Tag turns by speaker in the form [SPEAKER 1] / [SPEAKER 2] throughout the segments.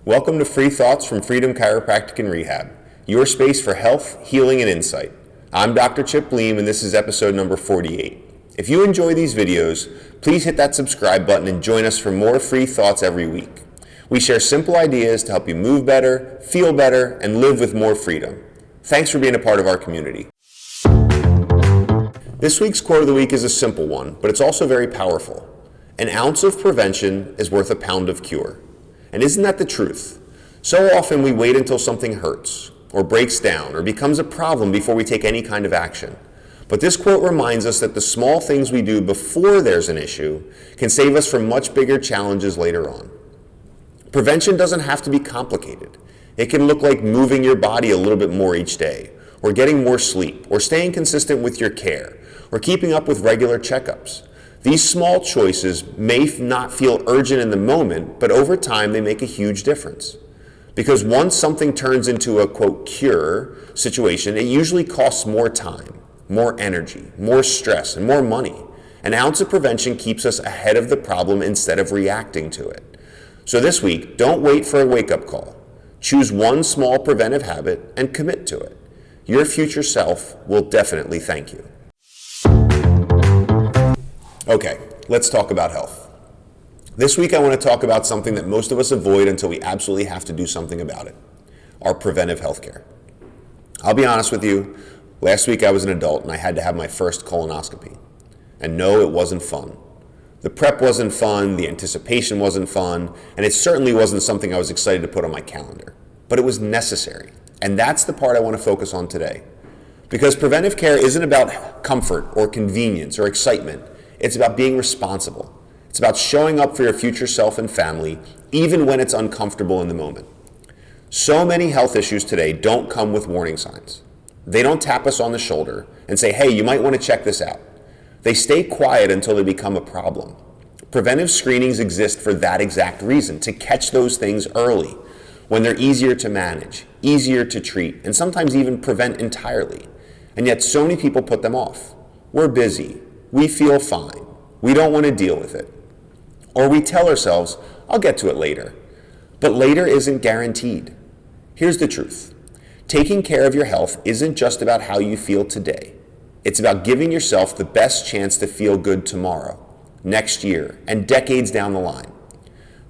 [SPEAKER 1] Welcome to Free Thoughts from Freedom Chiropractic and Rehab, your space for health, healing, and insight. I'm Dr. Chip Bleem, and this is episode number 48. If you enjoy these videos, please hit that subscribe button and join us for more free thoughts every week. We share simple ideas to help you move better, feel better, and live with more freedom. Thanks for being a part of our community. This week's quote of the week is a simple one, but it's also very powerful. An ounce of prevention is worth a pound of cure. And isn't that the truth? So often we wait until something hurts, or breaks down, or becomes a problem before we take any kind of action. But this quote reminds us that the small things we do before there's an issue can save us from much bigger challenges later on. Prevention doesn't have to be complicated. It can look like moving your body a little bit more each day, or getting more sleep, or staying consistent with your care, or keeping up with regular checkups. These small choices may not feel urgent in the moment, but over time they make a huge difference. Because once something turns into a, quote, cure situation, it usually costs more time, more energy, more stress, and more money. An ounce of prevention keeps us ahead of the problem instead of reacting to it. So this week, don't wait for a wake-up call. Choose one small preventive habit and commit to it. Your future self will definitely thank you. Okay, let's talk about health. This week I want to talk about something that most of us avoid until we absolutely have to do something about it: our preventive health care. I'll be honest with you, last week I was an adult and I had to have my first colonoscopy. And no, it wasn't fun. The prep wasn't fun, the anticipation wasn't fun, and it certainly wasn't something I was excited to put on my calendar. But it was necessary, and that's the part I want to focus on today. Because preventive care isn't about comfort or convenience or excitement. It's about being responsible. It's about showing up for your future self and family, even when it's uncomfortable in the moment. So many health issues today don't come with warning signs. They don't tap us on the shoulder and say, hey, you might want to check this out. They stay quiet until they become a problem. Preventive screenings exist for that exact reason, to catch those things early, when they're easier to manage, easier to treat, and sometimes even prevent entirely. And yet so many people put them off. We're busy. We feel fine. We don't want to deal with it. Or we tell ourselves, I'll get to it later. But later isn't guaranteed. Here's the truth. Taking care of your health isn't just about how you feel today. It's about giving yourself the best chance to feel good tomorrow, next year, and decades down the line.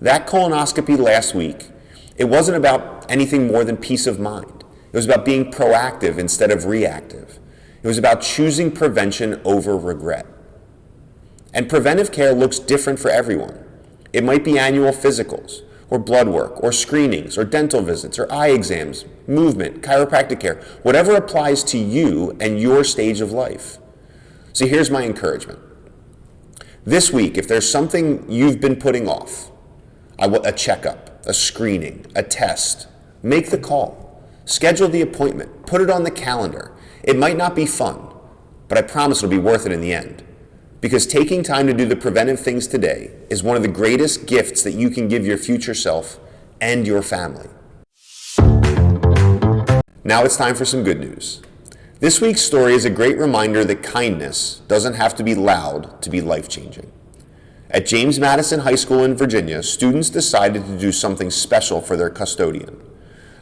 [SPEAKER 1] That colonoscopy last week, it wasn't about anything more than peace of mind. It was about being proactive instead of reactive. It was about choosing prevention over regret. And preventive care looks different for everyone. It might be annual physicals, or blood work, or screenings, or dental visits, or eye exams, movement, chiropractic care, whatever applies to you and your stage of life. So here's my encouragement. This week, if there's something you've been putting off, a checkup, a screening, a test, make the call. Schedule the appointment. Put it on the calendar. It might not be fun, but I promise it'll be worth it in the end. Because taking time to do the preventive things today is one of the greatest gifts that you can give your future self and your family. Now it's time for some good news. This week's story is a great reminder that kindness doesn't have to be loud to be life-changing. At James Madison High School in Virginia, students decided to do something special for their custodian,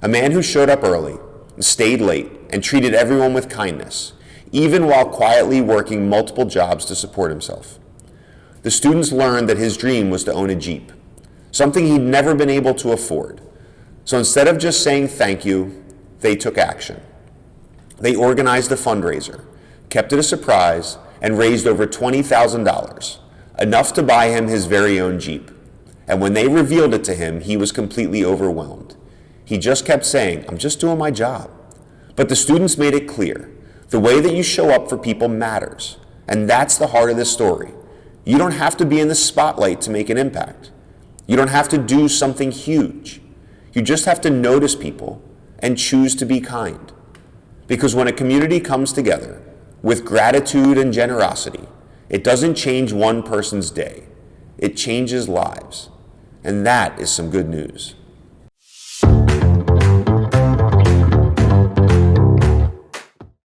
[SPEAKER 1] a man who showed up early, stayed late, and treated everyone with kindness, even while quietly working multiple jobs to support himself. The students learned that his dream was to own a Jeep, something he'd never been able to afford. So instead of just saying thank you, they took action. They organized a fundraiser, kept it a surprise, and raised over $20,000, enough to buy him his very own Jeep. And when they revealed it to him, he was completely overwhelmed. He just kept saying, I'm just doing my job. But the students made it clear. The way that you show up for people matters. And that's the heart of this story. You don't have to be in the spotlight to make an impact. You don't have to do something huge. You just have to notice people and choose to be kind. Because when a community comes together with gratitude and generosity, it doesn't change one person's day. It changes lives. And that is some good news.